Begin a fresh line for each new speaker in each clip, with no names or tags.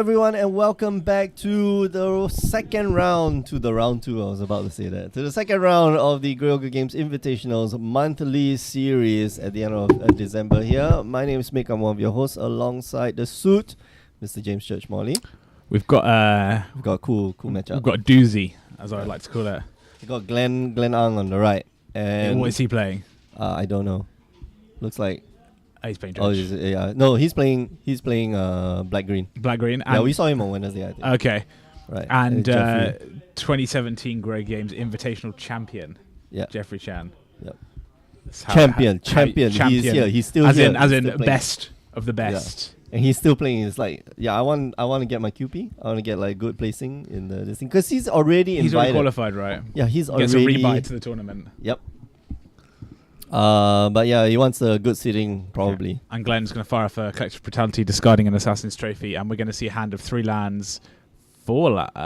everyone, and welcome back to the second round. To the round two, I was about to say that. To the second round of the GOGI Games Invitationals monthly series at the end of December here. My name is Mick. I'm one of your hosts alongside the suit, Mr. James Church Morley.
We've got
a cool matchup.
We've got a doozy, as I would like to call it.
We've got Glenn Ang on the right. And
what is he playing?
I don't know. Looks like
He's playing Dredge.
No, he's playing black green.
Black green.
Yeah, we saw him on Wednesday, I think.
Okay.
Right.
And 2017 GOGI Games Invitational champion.
Yeah.
Jeffrey Chan.
Yep. Champion. He's here. He's still here.
As in best of the best.
Yeah. And he's still playing. It's like, I want to get my QP. I want to get like good placing in this thing because he's already invited.
He's already qualified, right?
Yeah, he's
Gets
already.
Gets a rebite to the tournament.
Yep. But yeah, he wants a good sitting probably.
Yeah. And Glenn's going to fire off a Collective Brutality, discarding an Assassin's Trophy, and we're going to see a hand of 3 lands, 4 lands.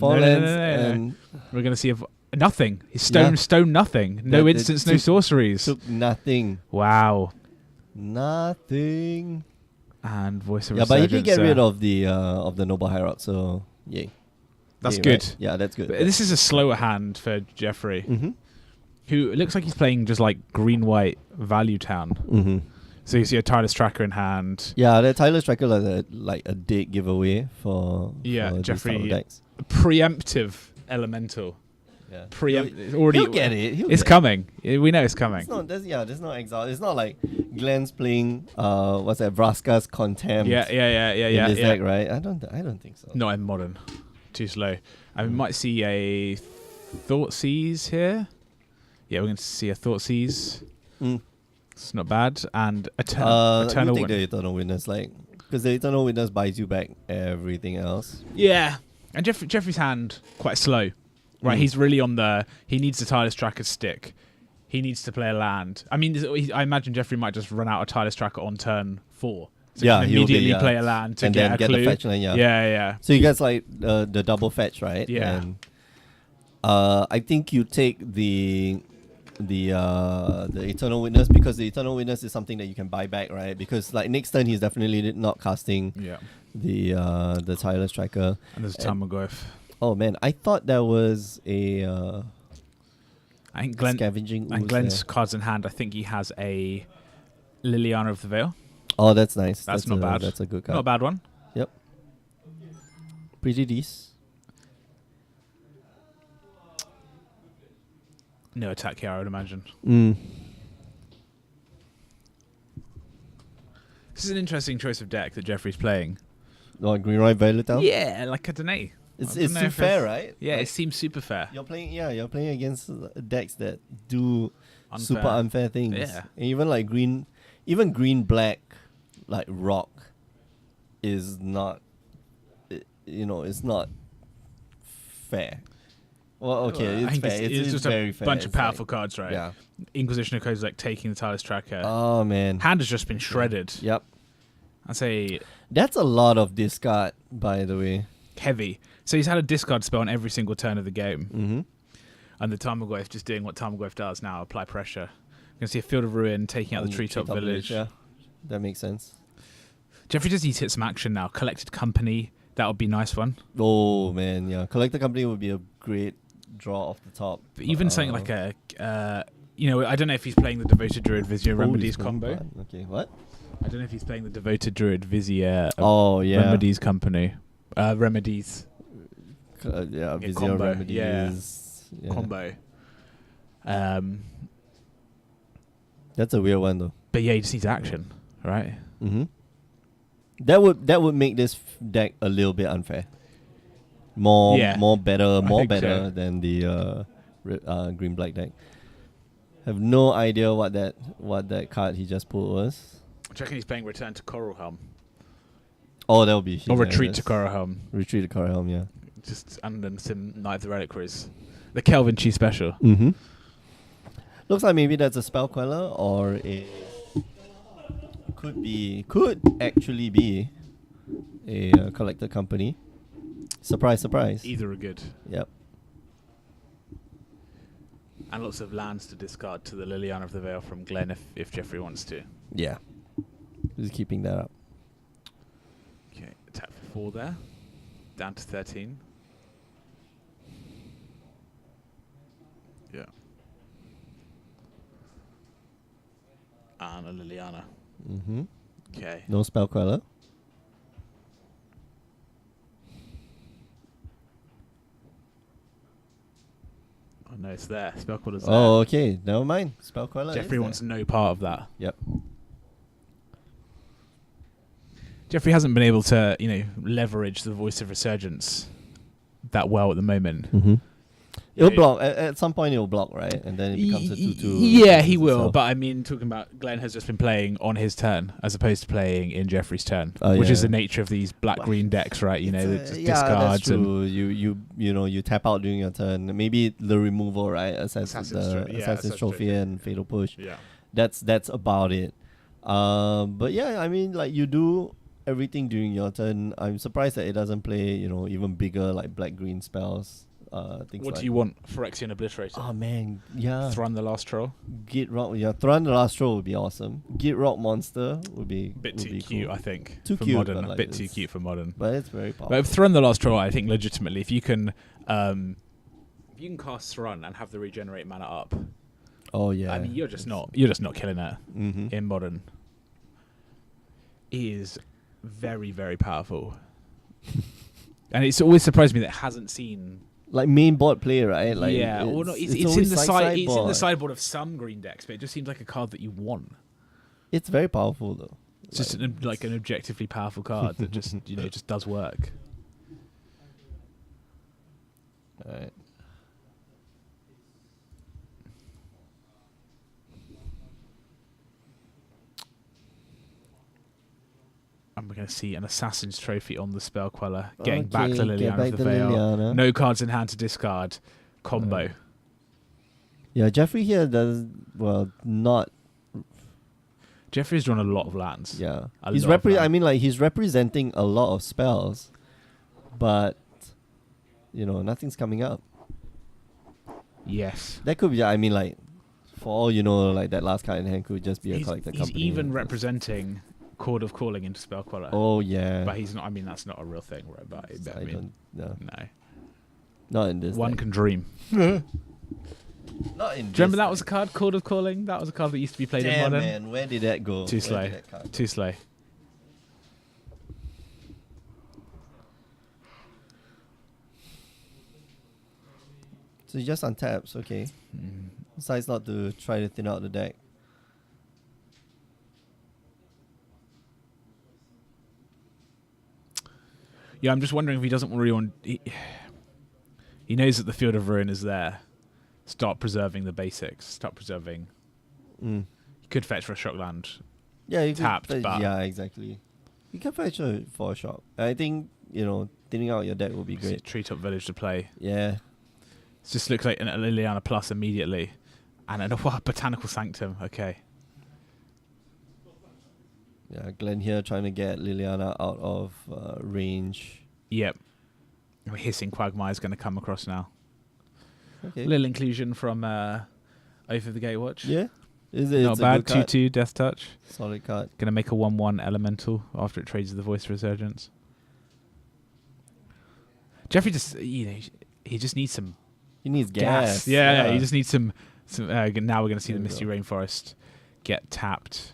And
we're going to see nothing. He's stone nothing. No instants, no sorceries.
Took nothing.
Wow.
Nothing.
And Voice of
Resurgence. Yeah, but he did get rid of the Noble Hierarch, so yay.
That's good.
Right? Yeah, that's good.
But this is a slower hand for Jeffrey.
Mm-hmm.
Who looks like he's playing just like green-white Value Town.
Mm-hmm.
So you see a Tireless Tracker in hand.
Yeah, the Tireless Tracker is like a dead giveaway for
Jeffrey.
Decks.
Preemptive Elemental.
Yeah.
Already.
He'll get it.
It's coming. We know it's coming.
There's no exile. It's not like Glenn's playing Vraska's Contempt.
Yeah.
In this deck, right? I don't think so.
Not in modern. Too slow. I might see a Thoughtseize here. Yeah, we're going to see a Thoughtseize. It's not bad. And Eternal
Witness. The Eternal Witness, because the Eternal Witness buys you back everything else.
Yeah. And Jeffrey's hand, quite slow. Right, he's really on he needs the Tireless Tracker stick. He needs to play a land. I mean, I imagine Jeffrey might just run out a Tireless Tracker on turn 4. So
yeah,
he can immediately play a land to get a clue.
The fetch land,
Yeah.
So you guys like the double fetch, right?
Yeah.
And I think you take the Eternal Witness because the Eternal Witness is something that you can buy back, right? Because like next turn he's definitely not casting the Tireless Tracker.
And there's a Tarmogoyf.
Oh man, I thought that was a
I think
scavenging ooze.
And Glenn's cards in hand, I think he has a Liliana of the Veil.
Oh, that's nice.
That's not bad.
That's a good card.
Not a bad one.
Yep. Pretty decent.
No attack here, I would imagine. This is an interesting choice of deck that Jeffrey's playing.
Oh, Green White Violet Town?
Yeah, like I don't know.
It's too fair, right?
Yeah,
like,
it seems super fair.
You're playing against decks that do super unfair things.
Yeah.
And even like green black, like rock, is not, it's not fair. Well, okay, it's fair. It's
just
very
a
fair.
bunch of powerful cards, right?
Yeah.
Inquisition of Codes like taking the Tireless Tracker.
Oh man,
hand has just been shredded.
Yep.
I'd say
that's a lot of discard, by the way.
Heavy. So he's had a discard spell on every single turn of the game.
Mm-hmm.
And the Tarmogoyf just doing what Tarmogoyf does now, apply pressure. You're going to see a Field of Ruin taking out the Treetop Village.
Yeah, that makes sense.
Jeffrey just needs to hit some action now. Collected Company, that would be a nice one.
Oh man, yeah. Collected Company would be a great draw off the top.
But even something like a, I don't know if he's playing the Devoted Druid Vizier Remedies combo.
Okay, what?
I don't know if he's playing the Devoted Druid Vizier Remedies Company. Remedies.
Vizier
combo.
Remedies.
Yeah. Combo.
That's a weird one though.
But yeah, he just needs action, right?
Mm-hmm. That would make this deck a little bit unfair. More better than the green black deck. Have no idea what that card he just pulled was.
I reckon he's playing Return to Coral Helm.
Oh, that would be.
Or Retreat to Coral Helm.
Retreat to Coral Helm, yeah.
Just and then some Night of the Reliquaries. The Kelvin Chi special.
Mm-hmm. Looks like maybe that's a spell queller or a could actually be a collector company. Surprise, surprise.
Either are good.
Yep.
And lots of lands to discard to the Liliana of the Veil from Glenn if Jeffrey wants to.
Yeah. Just keeping that up.
Okay, tap for 4 there. Down to 13. Yeah. And a Liliana.
Mm-hmm.
Okay.
No spell queller.
Oh no, it's there. Spell queller's there.
Oh, okay. Never mind. Spell queller.
Jeffrey
is
wants
there.
no part of that.
Yep.
Jeffrey hasn't been able to, leverage the Voice of Resurgence that well at the moment.
Mm-hmm. It'll
Yeah.
block. At some point, it'll block, right? And then it becomes a 2-2.
Yeah, he will.
itself.
But I mean, talking about Glenn has just been playing on his turn as opposed to playing in Jeffrey's turn,
Oh,
which is
yeah.
the nature of these black-green decks, right? That just
yeah, that's
discards and
true. You tap out during your turn. Maybe the removal, right? Assassin's
Assassin's
Trophy and Fatal Push.
yeah.
That's about it. But yeah, I mean, like you do everything during your turn. I'm surprised that it doesn't play, even bigger like black-green spells. Things
What
like
do you want? Phyrexian Obliterator.
Oh man, yeah.
Thrun the Last Troll.
Git Rock, yeah. Thrun the Last Troll would be awesome. Git Rock Monster would be
Bit
would
too
be
cute,
cool.
I think.
Too
for
cute,
modern.
but
A
like
bit too
it's-
cute for modern.
But it's very powerful.
But with Thrun the Last Troll, I think legitimately, if you can cast Thrun and have the regenerate mana up,
Oh yeah.
I mean, you're just not killing it
Mm-hmm.
in modern. It is very, very powerful. And it's always surprised me that it hasn't seen.
Like main board play, right? Like
Yeah, or not. It's in
always
the
sideboard.
It's in the sideboard of some green decks, but it just seems like a card that you want.
It's very powerful though.
It's just an objectively powerful card that just just does work.
Alright.
And we're going to see an Assassin's Trophy on the Spell Queller, getting back the
Okay, get
Liliana
back
of the
the
Veil.
Liliana.
No cards in hand to discard. Combo.
Yeah, Jeffrey here does not.
Jeffrey's drawn a lot of lands.
Yeah,
A
he's
lot of
I
lands.
mean, like he's representing a lot of spells, but nothing's coming up.
Yes.
That could be. I mean, like for all you know, like that last card in hand could just be a
He's
collector company.
even representing Chord of Calling into Spell Queller.
Oh yeah.
But he's not. I mean, that's not a real thing, right? But
I don't. No,
no.
not in this.
One
deck.
can dream.
Not in.
Do you remember that was a card, Chord of Calling? That was a card that used to be played in
Damn,
modern.
man, where did that go?
Too
Where
slow.
did that card go?
Too slow.
So he just untaps. Okay. Decides not to try to thin out the deck.
Yeah, I'm just wondering if he doesn't really want. He knows that the Field of Ruin is there. Start preserving the basics. Start preserving.
Mm.
He could fetch for a shock land.
Yeah, you
Tapped,
could,
but-
yeah, exactly. You can fetch for a shot. I think thinning out your deck will be great.
Treetop Village to play.
Yeah,
It just looks like a Liliana Plus immediately. And a Botanical Sanctum. Okay.
yeah. Glenn here trying to get Liliana out of range.
Yep. Hissing Quagmire is going to come across now.
Okay.
Little inclusion from Oath of the Gatewatch.
Yeah, is it?
Not
It's a
bad.
good card.
2/2 Death Touch.
Solid card.
Going to make a 1/1 Elemental after it trades with the Voice of Resurgence. Jeffrey just, he just needs some
He needs gas.
Yeah, he just needs some now we're going to see
There
the
we
Misty
go.
Rainforest get tapped.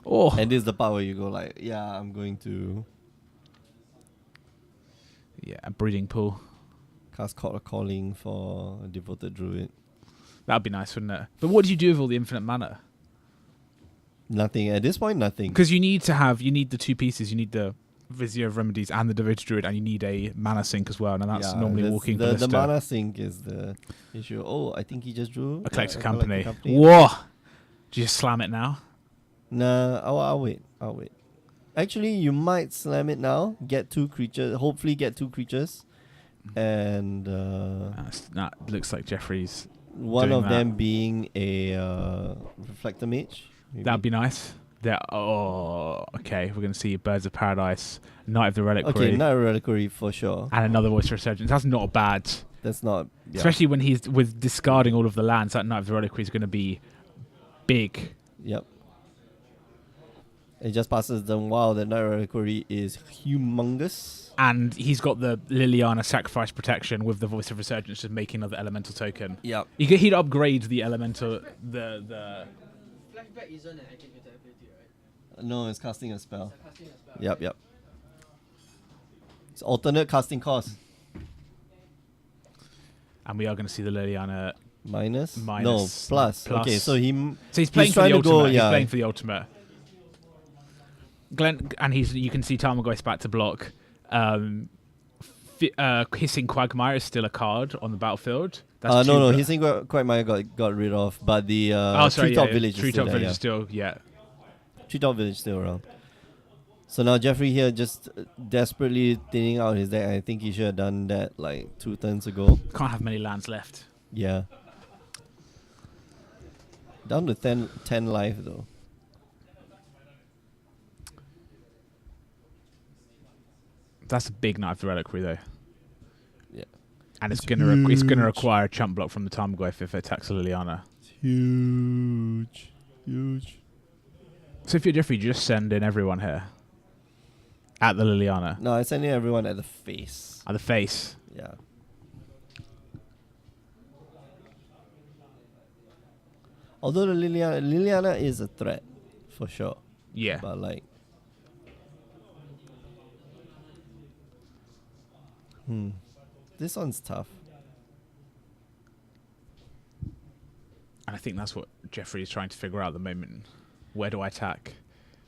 Oh,
And this is the part where you go like, yeah, I'm going to
yeah, a Breeding Pool.
cast Court of Calling for a Devoted Druid.
That'd be nice, wouldn't it? But what do you do with all the infinite mana?
Nothing at this point. Nothing.
Because you need the two pieces. You need the Vizier of Remedies and the Devoted Druid, and you need a mana sink as well. And that's normally
that's
walking
the
Ballista.
mana sink is the issue. Oh, I think he just drew
A Collector
a
Company.
Collector
Whoa! Do you just slam it now?
Nah, I'll wait. Actually, you might slam it now. Get two creatures. Hopefully, get two creatures, and
That looks like Jeffrey's.
one
doing
of
that.
them being a Reflector Mage. Maybe.
That'd be nice. Okay. We're going to see Birds of Paradise, Knight of the Reliquary,
Okay, not a reliquary for sure.
and another Voice of Resurgence. That's not bad.
That's not. Yeah.
Especially when he's with discarding all of the lands. That Knight of the Reliquary is going to be big.
Yep. It just passes them. Wow, that Night Reliquary is humongous.
And he's got the Liliana sacrifice protection with the Voice of Resurgence, just making another elemental token.
Yep.
He'd upgrade the elemental, the
Flashback isn't an activated ability, right?
No, it's casting a spell.
It's casting a spell.
Yep. It's alternate casting cost.
and we are going to see the Liliana
Minus?
minus.
No, plus. Okay, so
he's playing for the
trying to
ultimate.
go,
He's
yeah.
playing for the ultimate. Glenn, and you can see Tarmogoyf back to block. Hissing Quagmire is still a card on the battlefield. That's
no, Hissing Quagmire got rid of, but the Treetop Village is still there.
Village is still, yeah.
Treetop Village still around. So now Jeffrey here just desperately thinning out his deck. I think he should have done that like 2 turns ago.
Can't have many lands left.
Yeah. Down to 10 life though.
That's a big Knight of the Reliquary though.
Yeah.
And it's gonna require a chump block from the Tarmogoyf if it attacks Liliana.
It's huge.
So if you're Jeffrey, you just send in everyone here. At the Liliana.
No, I send in everyone at the face.
At the face.
Yeah. Although the Liliana is a threat, for sure.
Yeah.
But like, this one's tough.
And I think that's what Jeffrey is trying to figure out at the moment. Where do I attack?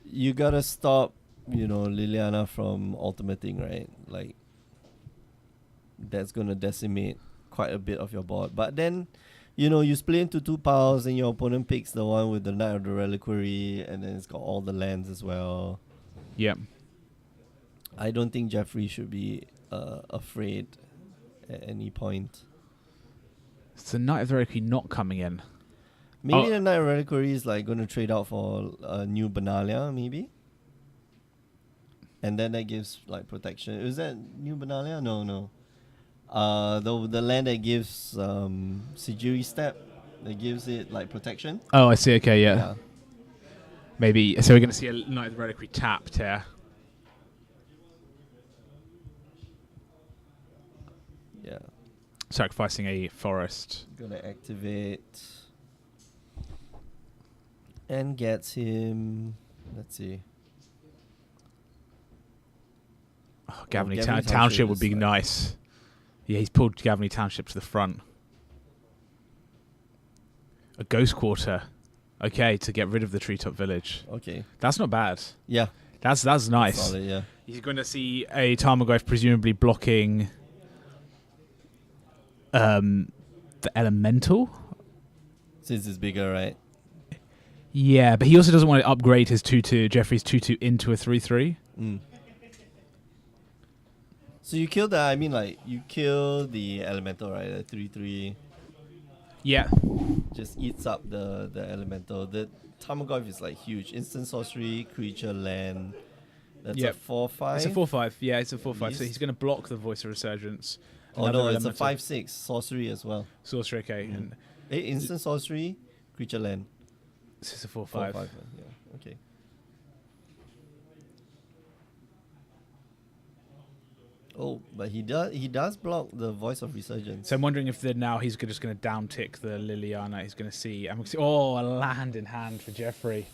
You gotta stop, Liliana from ultimating, right? Like, that's gonna decimate quite a bit of your board. But then, you split into 2 piles and your opponent picks the one with the Knight of the Reliquary and then it's got all the lands as well.
Yep.
I don't think Jeffrey should be afraid at any point.
It's the Knight of the Reliquary not coming in.
Maybe the Knight of Reliquary is like going to trade out for a new Benalia, maybe. And then that gives like protection. Is that new Benalia? No. The land that gives Sijiri Step, that gives it like protection.
Oh, I see. Okay, yeah. Maybe. So we're going to see a Knight of the Reliquary tapped here.
Yeah.
Sacrificing a forest.
Gonna activate. And gets him. Let's see.
Oh, Gavany
Gavany
Township would be
is like
nice. Yeah, he's pulled Gavany Township to the front. A Ghost Quarter. Okay, to get rid of the Treetop Village.
Okay.
That's not bad.
Yeah.
That's nice.
Solid, yeah.
He's going to see a Tarmogoyf presumably blocking the Elemental.
Since it's bigger, right?
Yeah, but he also doesn't want to upgrade his 2/2, Jeffrey's 2/2 into a 3/3.
So you kill you kill the elemental, right? The 3/3
Yeah.
just eats up the elemental. The Tarmogoyf is like huge. Instant sorcery, creature, land. That's
Yep.
a 4/5.
It's a 4/5. Yeah, it's a 4/5. So
Beast.
he's going to block the Voice of Resurgence.
Oh
Another
no, it's a
elemental.
5/6 sorcery as well.
Sorcery, okay. And
Instant sorcery, creature, land.
this is a 4/5.
4/5. Yeah. Okay. Oh, but he does block the Voice of Resurgence.
So I'm wondering if now he's just going to down tick the Liliana. He's going to see. I'm going to see. Oh, a land in hand for Jeffrey.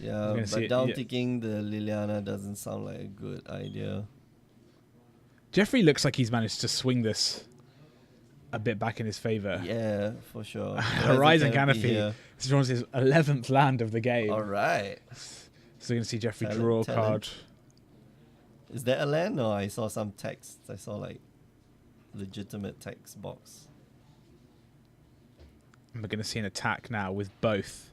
Yeah,
gonna see
but
it,
down
yeah.
ticking the Liliana doesn't sound like a good idea.
Jeffrey looks like he's managed to swing this a bit back in his favor.
Yeah, for sure.
Horizon Canopy.
Here.
This is his 11th land of the game.
All right.
So we're going to see Jeffrey
Talent,
draw a
talent.
card.
Is that a land? No, I saw some text. I saw like legitimate text box.
And we're going to see an attack now with both.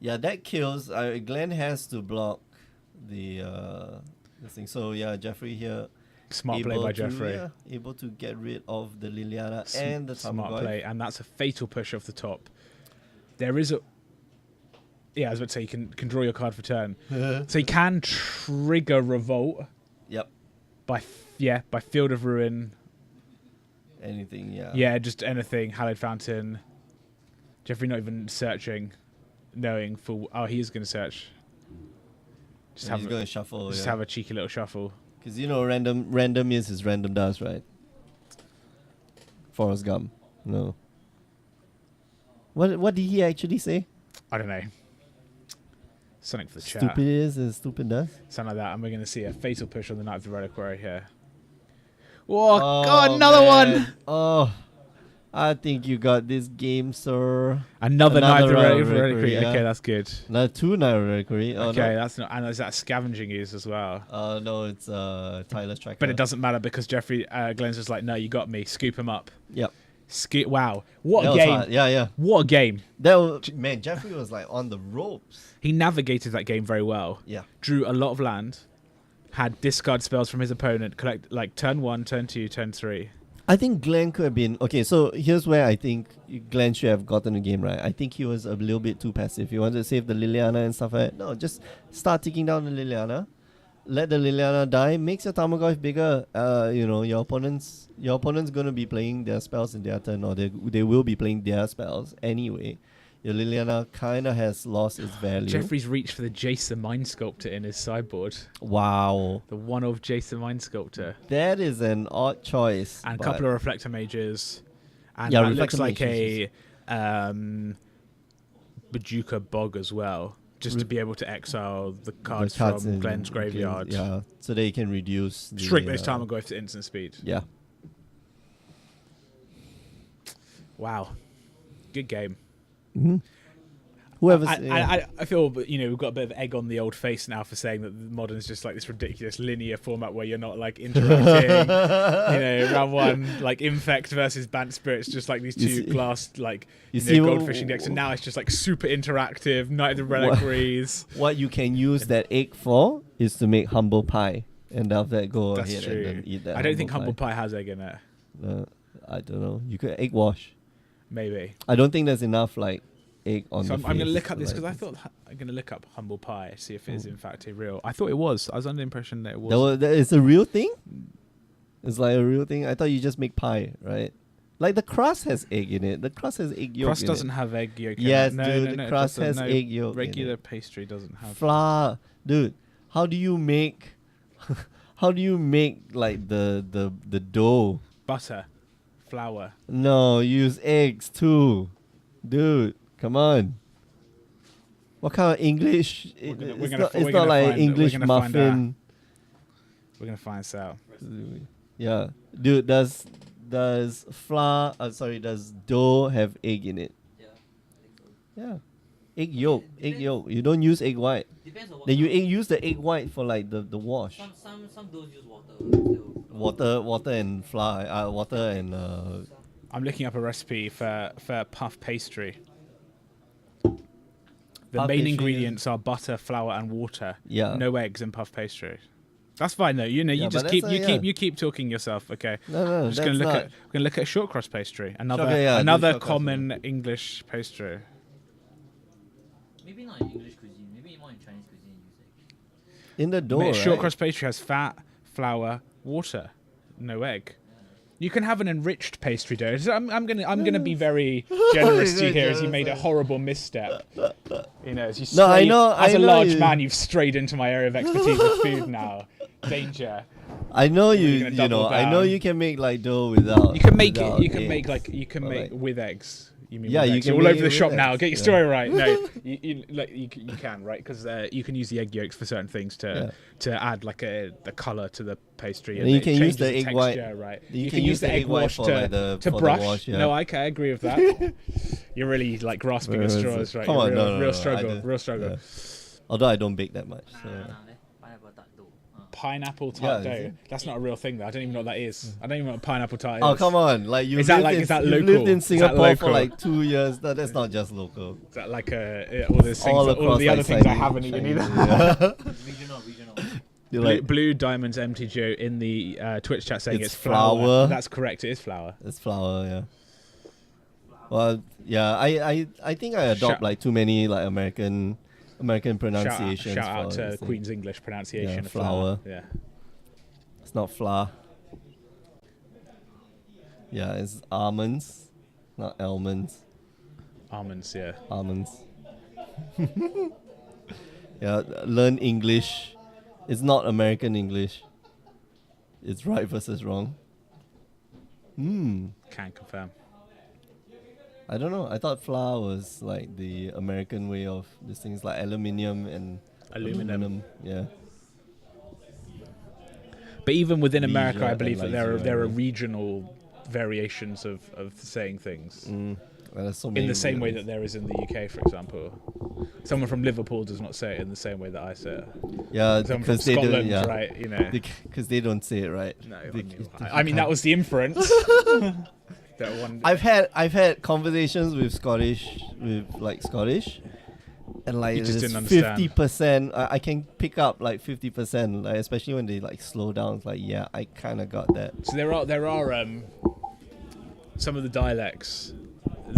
Yeah, that kills. Glenn has to block the this thing. So yeah, Jeffrey here.
Smart play by Jeffrey.
Yeah, able to get rid of the Liliana and the
Smart
Tarmogoyf.
play, and that's a fatal push off the top. There is a... Yeah, I was about to say, you can draw your card for turn. So you can trigger Revolt
Yep.
by Field of Ruin
anything. Yeah.
Yeah, just anything. Hallowed Fountain. Jeffrey not even searching, knowing full. Oh, he is going to search. Just
And he's going to shuffle.
Just
yeah.
have a cheeky little shuffle.
Because you know, random is random does, right? Forrest Gump. No. What did he actually say?
I don't know. Something for the chat.
Stupid is as stupid does.
Something like that. And we're going to see a fatal push on the Knight of the Reliquary here. Oh,
Oh,
God, another
man.
one!
Oh, I think you got this game, sir.
Another Knight of the
Reliquary,
Reliquary.
yeah.
Okay, that's good.
Another 2 Knight of Reliquary. Oh,
Okay,
no.
that's not. And is that scavenging use as well?
No, it's Tyler's tracker.
But it doesn't matter because Jeffrey Glenn's just like, no, you got me. Scoop him up.
Yep.
Wow, what
That
a
was
game!
hard. Yeah, yeah.
What a game!
That was, man, Jeffrey was like on the ropes.
He navigated that game very well.
Yeah.
Drew a lot of land, had discard spells from his opponent, collect like turn 1, turn 2, turn 3.
I think Glenn could have been okay. So here's where I think Glenn should have gotten the game right. I think he was a little bit too passive. He wanted to save the Liliana and stuff like that. No, just start taking down the Liliana. Let the Liliana die. Makes your Tarmogoyf bigger. You know, your opponent's gonna be playing their spells in their turn, or they will be playing their spells anyway. Your Liliana kind of has lost its value.
Jeffrey's reached for the Jace the Mind Sculptor in his sideboard.
Wow,
The one of Jace the Mind Sculptor.
that is an odd choice.
And a
but
couple of Reflector Mages. And
Yeah,
that looks
Reflector
like
Mages
a Bajuka Bog as well. Just to be able to exile the
the
cards,
cards
from
in
Glenn's graveyard.
Yeah, so they can reduce.
Shrink those Tarmogoyfs to instant speed.
Yeah.
Wow. Good game.
Mm-hmm. Whoever's.
I feel, we've got a bit of egg on the old face now for saying that Modern's just like this ridiculous linear format where you're not like interacting. Round one, like Infect versus Bant Spirits, just like these two glass, like, gold fishing decks. And now it's just like super interactive, Knight of the Reliquaries.
What you can use that egg for is to make humble pie. And after that, go
That's
ahead
true.
and then eat that.
I don't think humble pie has egg in it.
I don't know. You could egg wash.
Maybe.
I don't think there's enough like egg on
So
the
I'm going to
face
look up this
like
because I thought I'm going to look up humble pie, see if it is in fact a real. I thought it was. I was under the impression that it was.
That is a real thing? It's like a real thing? I thought you just make pie, right? Like the crust has egg in it. The crust has egg yolk
Crust
in
doesn't
it.
have egg yolk in
Yes,
it. No,
dude,
no,
the
it
crust
doesn't.
has
No,
egg yolk in
regular
it.
pastry doesn't have.
Flour. Dude, how do you make like the dough?
Butter, flour.
No, use eggs too. Dude, come on. What kind of English? It's not like English muffin.
We're gonna find this out.
Yeah, dude. Does flour? Does dough have egg in it?
Yeah, I think so.
Yeah, egg yolk. Egg yolk. You don't use egg white.
Depends on what.
Then you use the egg white for like the wash.
Some don't use water. Still.
Water and flour. Water and
I'm looking up a recipe for puff pastry. The
Puff
main
pastry,
ingredients are butter, flour, and water.
Yeah.
No eggs in puff pastry. That's fine though. You
Yeah,
just
but
keep
that's
you keep talking yourself. Okay.
no,
I'm just
that's
gonna
not.
we're gonna look at short cross pastry. Another
do short cross
common English pastry.
Maybe not in English cuisine. Maybe more in Chinese cuisine. Use egg.
In the dough,
Short
right?
cross pastry has fat, flour, water, no egg. You can have an enriched pastry dough. So I'm gonna be very generous to you here, as you made a horrible misstep. As you
No, I
strayed-
know-
As
I
a
know
large
you-
man, you've strayed into my area of expertise with food now. Danger.
I know
You're gonna double
I know
down.
you can make like dough without.
You can make it.
without
You can
eggs.
make
Or
make
like-
with eggs. You mean
Yeah,
with
you
eggs.
can
You're all
make
over
it
the
with
shop now.
eggs,
Get your
yeah.
story right. No, you can, right, because you can use the egg yolks for certain things to add like the color to the pastry.
And you
it
can use
changes
the egg white.
texture, right?
You can use the egg white
wash
for,
to
like, the-
to
for the
brush.
wash, yeah.
No, I agree with that. You're really like grasping at straws, right?
Come on,
real,
no,
real
I
struggle,
do.
real struggle.
Yeah. Although I don't bake that much. So.
Pineapple tart dough.
Pineapple tart
Yeah, is
dough.
it?
That's not a real thing though. I don't even know what that is. I don't even know what pineapple tart
Oh
is.
come on! Like you
Is that
lived
local?
lived in
Is that
Singapore for
local?
like 2 years. No, that's not just local.
Is that like all those things, all
across,
the other
like,
things I
Chinese-
haven't eaten either.
Yeah.
Regional.
You're
Blue,
like,
Blue Diamonds MT Joe in the Twitch chat saying
It's
it's flour.
flour.
That's correct. It is flour.
it's flour, yeah. Well, yeah, I think I adopt
Shout-
like too many like American pronunciations.
Shout out
for
to
this thing.
Queen's English pronunciation
Yeah,
of flour.
flour.
Yeah.
It's not flour. Yeah, it's almonds, not almonds.
Almonds, yeah.
Almonds. Yeah, learn English. It's not American English. It's right versus wrong.
Can confirm.
I don't know. I thought flour was like the American way of these things, like aluminium and
Aluminum.
Yeah.
But even within America,
Leisure
I believe that
and
there are
leisure.
regional variations of saying things.
Well, there's so
In
many
the same way
weird-
that there is in the UK, for example. Someone from Liverpool does not say it in the same way that I say it.
Yeah,
Someone from
because they don't.
Scotland,
Yeah,
right? You know.
because they don't say it right.
No,
They-
I mean that was the inference. That one.
I've had conversations with Scottish, and like
You just didn't
it's
understand.
50%. I can pick up like 50%, like especially when they like slow down. It's like, yeah, I kind of got that.
So there are some of the dialects.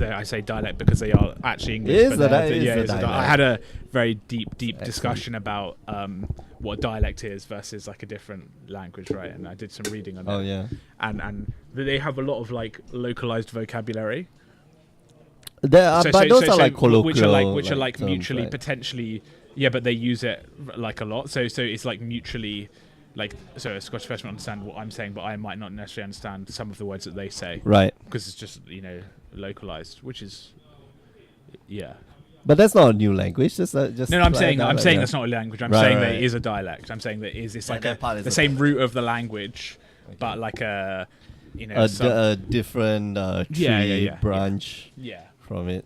I say dialect because they are actually English.
It is
but
a
they're-
it's a
I
dialect.
had a very deep
Excellent.
discussion about what dialect is versus like a different language, right? And I did some reading on
Oh
it.
yeah,
And they have a lot of like localized vocabulary.
there are, but those are like colloquial,
which are like
terms,
mutually
right?
potentially, yeah, but they use it like a lot. So it's like mutually, like, so a Scottish person will understand what I'm saying, but I might not necessarily understand some of the words that they say
Right,
because it's just localized, which is yeah.
but that's not a new language. Just just
No, I'm
like
saying
dialect,
saying
yeah.
that's not a language. I'm
Right,
saying
right,
that it
right.
is a dialect. I'm saying that it's
Yeah,
like
that part is
the
a
same
dialect.
root of the language, but like a
a different tree
yeah.
branch
yeah.
from it.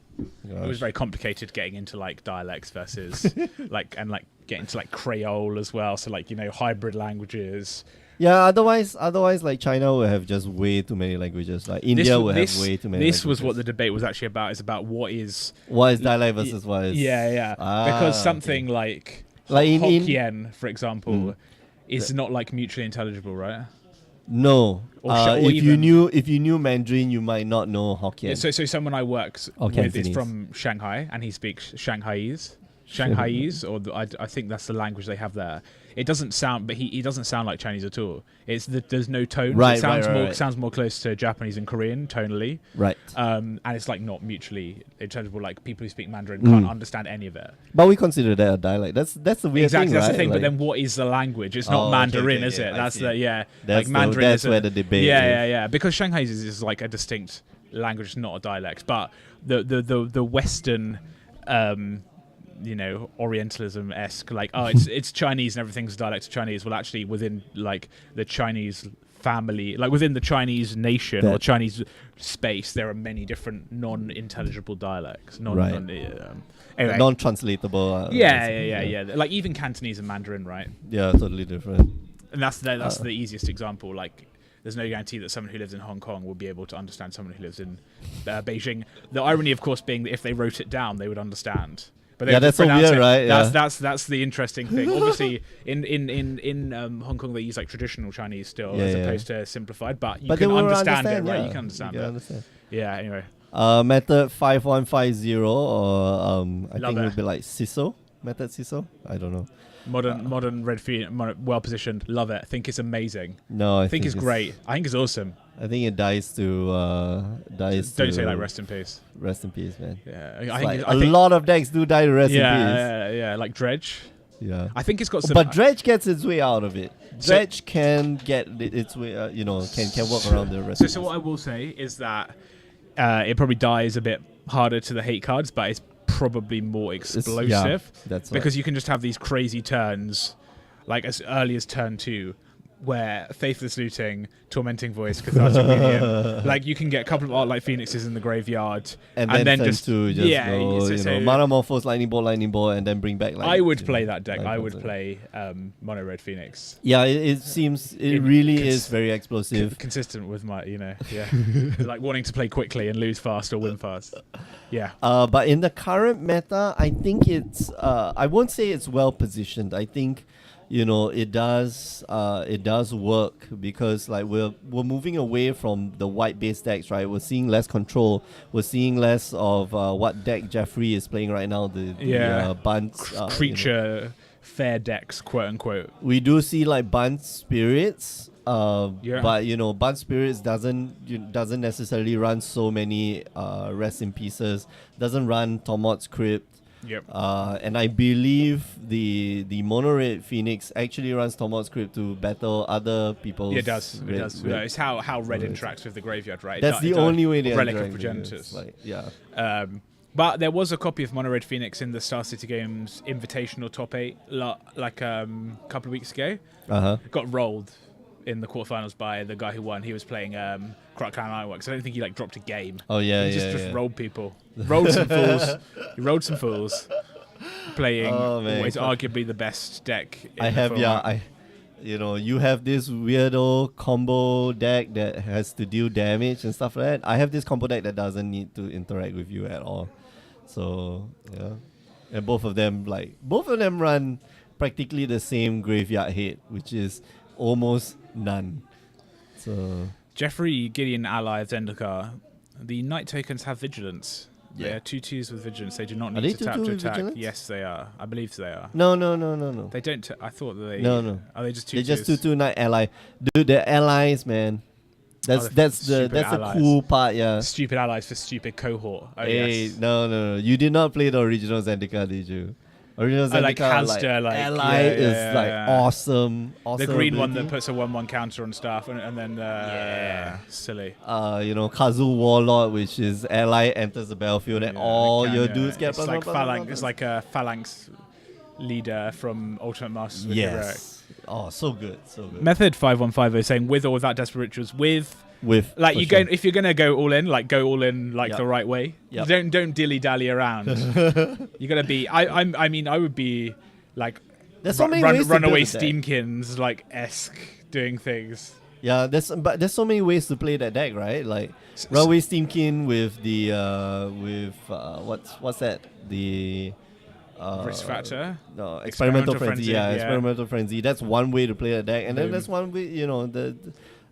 It was very complicated getting into like dialects versus like getting to like Creole as well. So like hybrid languages.
Yeah, otherwise like China will have just way too many languages. Like India will have way too many.
This was what
languages.
the debate was actually about. Is about what is
dialect versus what is.
because something like
in
Hokkien, for example, is not like mutually intelligible, right?
no.
Or
if you knew Mandarin, you might not know Hokkien.
So someone I work
Or
with is
Cantonese.
from Shanghai, and he speaks Shanghaiese. Shanghaiese, I think that's the language they have there. It doesn't sound, but he doesn't sound like Chinese at all. There's no tone.
Right,
it sounds
right.
sounds more close to Japanese and Korean tonally.
Right.
And it's like not mutually intelligible. Like people who speak Mandarin can't understand any of it.
But we consider that a dialect. That's the weird
Exactly,
thing,
that's
right?
the thing. But
Like-
then, what is the language? It's not
Oh, okay,
Mandarin,
okay,
is
yeah,
it?
I
That's
see.
the
That's
like Mandarin.
that's
is
where the debate is.
Yeah. Because Shanghaiese is like a distinct language, it's not a dialect. But the Western, Orientalism-esque, like it's Chinese and everything's a dialect of Chinese. Well, actually, within like the Chinese family, like within the Chinese nation or
That-
Chinese space, there are many different non-intelligible dialects.
Right.
Anyway.
Non-translatable.
Yeah. Like even Cantonese and Mandarin, right?
Yeah, totally different.
And that's the easiest example. Like, there's no guarantee that someone who lives in Hong Kong will be able to understand someone who lives in Beijing. The irony, of course, being that if they wrote it down, they would understand. But they
Yeah,
would
that's so
pronounce
weird,
it.
right? Yeah.
That's the interesting thing. Obviously, in Hong Kong, they use like traditional Chinese still,
Yeah,
as
yeah.
opposed to simplified. But you
But
can
they will
understand it,
understand,
right?
yeah.
You can understand
You
it.
can understand.
Yeah. Anyway,
Method 5150 or I
Love
think it
it.
would be like CISO. Method CISO? I don't know.
modern red feet, well positioned. Love it. Think it's amazing.
No, I
think it's great. I think it's awesome.
I think it dies to
Don't say like rest in peace.
Rest in peace, man.
Yeah,
It's
I
like
think
a lot of decks do die to rest in peace.
yeah, like Dredge.
Yeah.
I think it's got some.
But Dredge gets its way out of it.
So-
Dredge can get its way, can work around the rest.
So what I will say is that it probably dies a bit harder to the hate cards, but it's probably more explosive
that's
because you can just have these crazy turns, like as early as turn 2, where Faithless Looting, Tormenting Voice, Cathartic Medium, like you can get a couple of Arc-Light Phoenixes in the graveyard,
and then turn
just
two, just go, Manamorphose, Lightning Bolt, and then bring back. Like,
I would play that deck. I would
concept.
play Mono Red Phoenix.
Yeah, it seems it really is very explosive.
Consistent with my, like wanting to play quickly and lose fast or win fast. Yeah.
But in the current meta, I think it's. I won't say it's well positioned. I think, it does work because like we're moving away from the white base decks, right? We're seeing less control. We're seeing less of what deck Jeffrey is playing right now. The Bunt
Creature fair decks, quote unquote.
We do see like Bunt Spirits
Yeah.
But Bud Spirits doesn't necessarily run so many rest in pieces. Doesn't run Tomot's Crypt.
Yep.
And I believe the Mono Red Phoenix actually runs Tomot's Crypt to battle other people's.
Yeah, it does. It does. It's how red interacts with the graveyard, right?
That's the only way they
Relic of
interact with it.
Progenitors.
Like, yeah.
But there was a copy of Mono Red Phoenix in the Star City Games Invitational Top 8 like a couple of weeks ago. Got rolled in the quarterfinals by the guy who won. He was playing Croc Clan Ironworks. I don't think he dropped a game.
Oh yeah,
he just rolled people. Rolled some fools. He rolled some fools. Playing what is arguably the best deck.
You have this weirdo combo deck that has to deal damage and stuff like that. I have this combo deck that doesn't need to interact with you at all. So yeah, and both of them run practically the same graveyard hit, which is almost none. So
Jeffrey, Gideon, ally of Zendikar. The Knight tokens have vigilance.
Yeah.
They are 2/2s with vigilance. They do not need to tap to attack.
Vigilance?
Yes, they are. I believe they are.
No.
They don't. I thought that they.
No.
Are they just 2/2s?
They're just 2/2 Knight ally. Dude, they're allies, man. That's the
allies.
cool part, yeah.
Stupid allies for stupid cohort. Oh,
Hey,
yes.
no. You did not play the original Zendikar, did you? Original Zendikar,
like Hazda, like
ally is awesome.
The green one
ability.
that puts a 1/1 counter on stuff, and then silly.
Kazu Warlord, which is ally enters the battlefield, and all your dudes get.
It's like phalanx. It's like a phalanx leader from Ultimate Masters. With Heroic.
Oh, so good.
Method 5150 saying with or without Desperate Rituals, with like you
sure.
go if you're gonna go all in, like go all in
Yep.
the right way.
Yep.
Don't dilly dally around. You gotta be. I mean I would be like
There's so many ways to
runaway
build the deck.
Steamkins like esque doing things.
Yeah, there's so many ways to play that deck, right? Like Runaway Steamkin with the what's that? The
Risk factor.
No, experimental frenzy. Yeah,
yeah.
experimental frenzy. That's one way to play that deck, and then there's one way.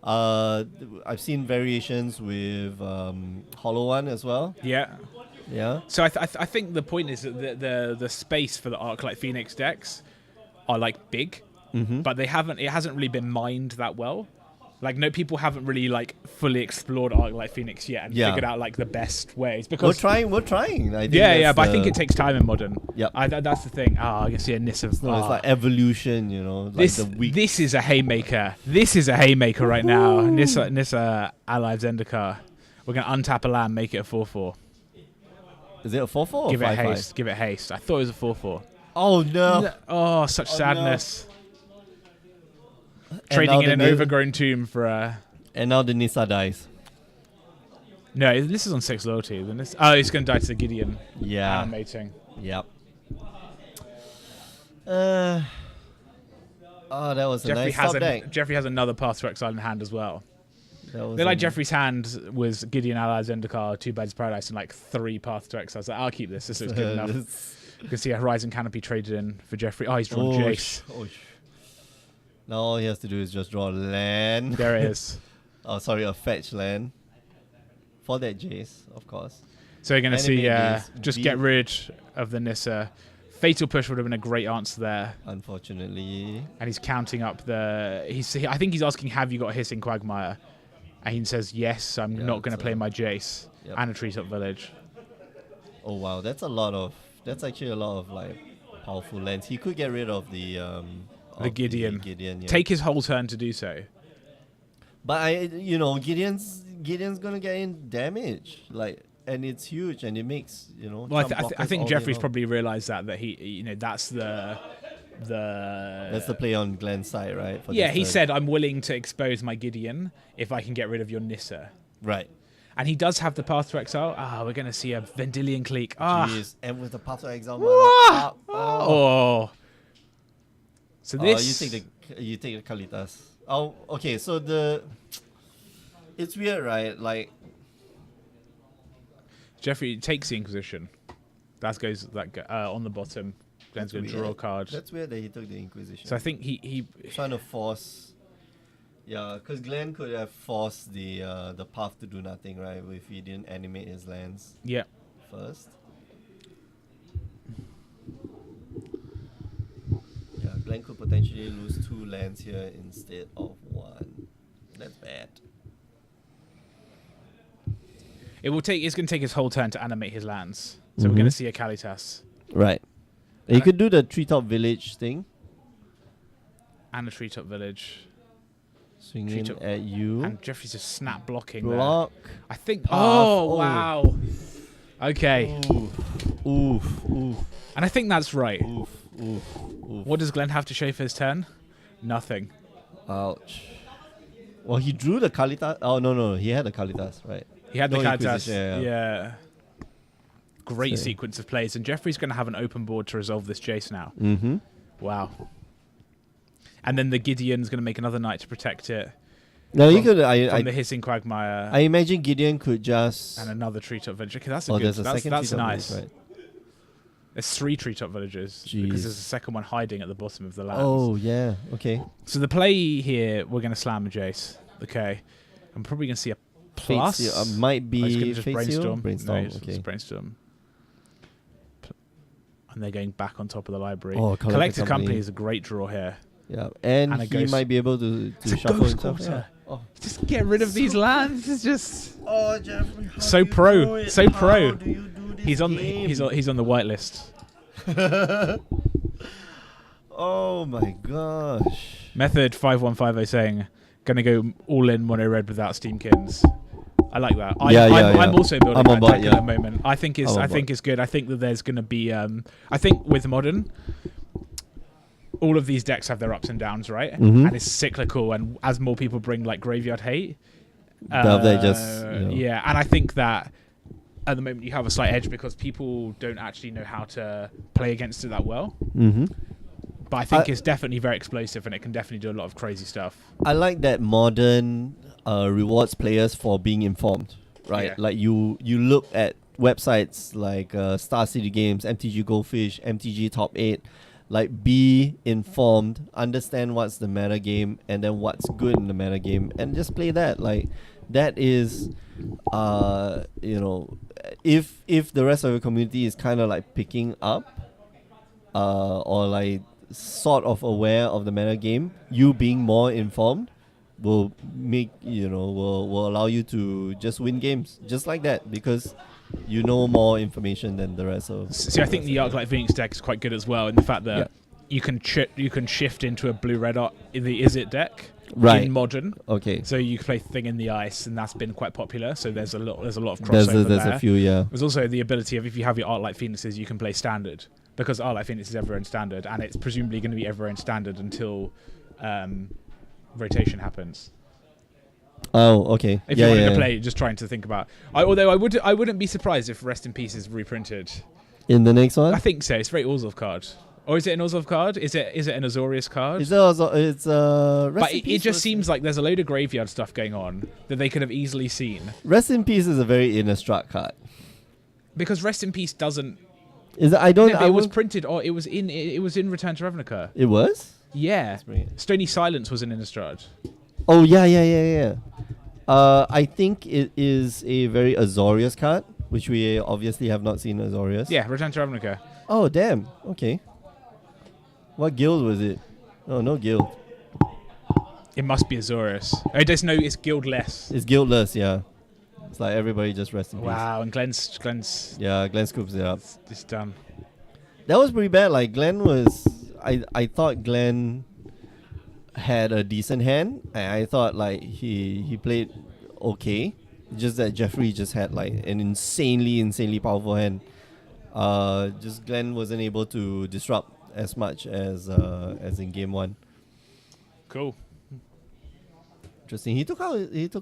I've seen variations with Hollow One as well.
Yeah.
Yeah.
So I think the point is that the space for the Arclight Phoenix decks are like big, but it hasn't really been mined that well. Like people haven't really like fully explored Arclight Phoenix yet and figured out like the best ways because
we're trying. I think
but I think it takes time in Modern.
Yep.
that's the thing. I can see a Nissa.
It's like evolution, like
this is a haymaker. This is a haymaker right now. Nissa ally of Zendikar. We're gonna untap a land, make it a 4/4.
Is it a 4/4 or
Give it
5/5?
haste. Give it haste. I thought it was a 4/4.
Oh no!
Oh, such sadness.
No.
Trading in an overgrown tomb for a.
And now the Nissa dies.
No, this is on 6 loyalty. He's going to die to the Gideon.
Yeah.
Animating.
Yep. That was a nice top deck.
Jeffrey has another Path to Exile in hand as well.
They're
like Jeffrey's hand was Gideon, Ally, Zendikar, 2 Birds of Paradise, and like 3 Path to Exile. I was like, I'll keep this. This looks good enough. You can see a Horizon Canopy traded in for Jeffrey. Oh, he's drawn Jace.
Now all he has to do is just draw a land.
There it is.
A fetch land. For that Jace, of course.
So you're going to see,
Jace
get rid of the Nissa. Fatal Push would have been a great answer there.
Unfortunately.
And he's counting up I think he's asking, have you got a Hissing Quagmire? And he says, yes, so I'm not going to play my Jace and a Treetop Village.
Oh wow, that's actually a lot of like powerful lands. He could get rid of the
Gideon.
Yeah.
Take his whole turn to do so.
But Gideon's gonna get in damage, and it's huge, and it makes
Well, I think Jeffrey's probably realised that he that's the
that's the play on Glenn's side, right?
He said, I'm willing to expose my Gideon if I can get rid of your Nissa.
Right.
And he does have the Path to Exile. We're going to see a Vendilion Clique.
Jeez, and with the Path to Exile. So this... you take the Kalitas. Oh, okay, so it's weird, right? Like...
Jeffrey takes the Inquisition. That goes on the bottom. Glenn's going to draw a card.
That's weird that he took the Inquisition.
So I think he
trying to force... Yeah, because Glenn could have forced the path to do nothing, right? If he didn't animate his lands.
Yeah.
First. Yeah, Glenn could potentially lose 2 lands here instead of 1. That's bad.
It's going to take his whole turn to animate his lands. So we're going to see a Kalitas
Right. You could do the treetop village thing.
and a treetop village.
Swinging
Treetop-
at you.
And Jeffrey's just snap blocking
Block.
there. I think.
Path.
Oh,
Oh.
wow. Okay.
Oof. Oof.
And I think that's right.
Oof. Oof. Oof.
What does Glenn have to show for his turn? Nothing.
Ouch. Well, he drew the Kalitas. Oh, no. He had the Kalitas, right?
He had the
No
Kalitas.
Inquisition,
Yeah. Great
So-
sequence of plays. And Jeffrey's going to have an open board to resolve this Jace now.
Mm-hmm.
Wow. And then the Gideon's going to make another knight to protect it
No, you
From-
could.
from the hissing quagmire.
I imagine Gideon could just.
and another treetop village. Okay, that's a
Oh,
good.
there's a
That's
second
that's
treetop
nice.
village, right?
There's 3 treetop villages
Jeez.
because there's a second one hiding at the bottom of the lands.
Oh yeah. Okay.
So the play here, we're going to slam a Jace. Okay. I'm probably going to see a plus.
Fate Seal, might
Oh, he's gonna
be
just
Fate Seal?
brainstorm.
Brainstorm.
No, it's
Okay.
brainstorm. And they're going back on top of the library.
Oh,
Collective Company is a great draw here.
Yeah, and
And a
he
ghost.
might be able to
It's a
shuffle
ghost
himself.
quarter.
Yeah. Oh.
Just get rid of these lands. It's just
Oh, Jeffrey, how
So
do you
pro,
do it?
so
How
pro.
do you do this
he's on
game?
he's on the white list.
Oh my gosh.
Method 5150 saying gonna go all in mono red without Steamkins. I like that. I'm also building
I'm on
that
board,
deck
yeah.
at the moment. I think
I'm on
it's good. I think that there's gonna be I think with modern all of these decks have their ups and downs, right?
Mhm.
And it's cyclical, and as more people bring like graveyard hate,
They just, you know.
yeah, and I think that at the moment you have a slight edge because people don't actually know how to play against it that well.
Mm-hmm.
But I think
I-
it's definitely very explosive, and it can definitely do a lot of crazy stuff.
I like that modern rewards players for being informed, right?
Yeah.
Like you look at websites like Star City Games, MTG Goldfish, MTG Top 8, like be informed, understand what's the meta game and then what's good in the meta game and just play that. Like that is if the rest of your community is kind of like picking up or like sort of aware of the meta game, you being more informed will make will allow you to just win games just like that because you know more information than the rest of.
See, I think the Arclight Phoenix deck is quite good as well in the fact that
Yeah.
you can shift into a blue-red in the Is It deck
Right.
in modern.
Okay.
So you can play Thing in the Ice, and that's been quite popular. So there's a lot of crossover
There's
there.
a few, yeah.
There's also the ability of if you have your Arclight Phoenixes, you can play Standard because Arclight Phoenix is everyone standard, and it's presumably going to be everyone standard until rotation happens.
Oh, okay.
If
yeah,
you wanted
yeah,
to
yeah.
play, just trying to think about. Although I wouldn't be surprised if Rest in Peace is reprinted.
In the next one?
I think so. It's a very Orzhov card. Or is it an Orzhov card? Is it an Azorius card?
Is there also, it's
But
Rest in
it
Peace
just
was-
seems like there's a load of graveyard stuff going on that they could have easily seen.
Rest in Peace is a very inner strat card.
Because Rest in Peace doesn't.
Is it, I don't
No,
I
it was
won't-
printed. Or it was in Return to Ravnica.
It was?
Yeah.
Let's bring it.
Stony Silence was in Innistrad.
Oh yeah. I think it is a very Azorius card, which we obviously have not seen Azorius.
Yeah, Return to Ravnica.
Oh damn. Okay. What guild was it? Oh, no guild.
It must be Azorius. Oh, it's guildless.
It's guildless. Yeah. It's like everybody just rest in peace.
Wow, and Glenn's
Yeah, Glenn scoops it up.
it's done.
That was pretty bad. Like Glenn was, I thought Glenn had a decent hand. I thought like he played okay. Just that Jeffrey just had like an insanely powerful hand. Just Glenn wasn't able to disrupt as much as in game one.
Cool.
Interesting. He took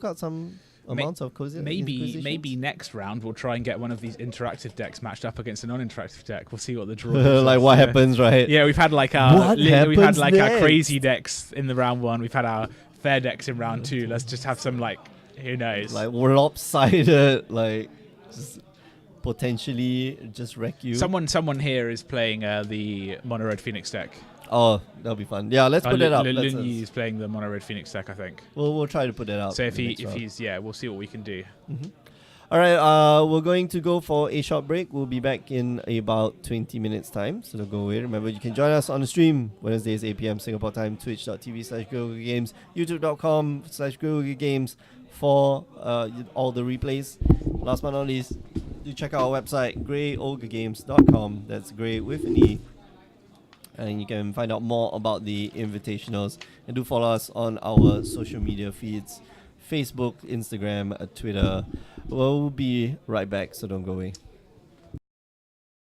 out some amounts of
Maybe next round we'll try and get one of these interactive decks matched up against a non-interactive deck. We'll see what the draw is.
like what
Yeah.
happens, right?
Yeah, we've had like
What
we've had
happens
like our
next?
crazy decks in the round one. We've had our fair decks in round two. Let's just have some like who knows.
Like lopsided, like just potentially just wreck you.
Someone here is playing the Mono Red Phoenix deck.
Oh, that'll be fun. Yeah, let's put that up. Let's-
Lunyi is playing the Mono Red Phoenix deck, I think.
We'll try to put that out.
So if
next round.
he's we'll see what we can do.
All right, we're going to go for a short break. We'll be back in about 20 minutes time, so don't go away. Remember, you can join us on the stream Wednesdays 8 p.m. Singapore time, twitch.tv/GoGames, youtube.com/GoGames for all the replays. Last but not least, do check out our website, greyogregames.com. That's grey with an E. And you can find out more about the invitationals. And do follow us on our social media feeds, Facebook, Instagram, Twitter. We'll be right back, so don't go away.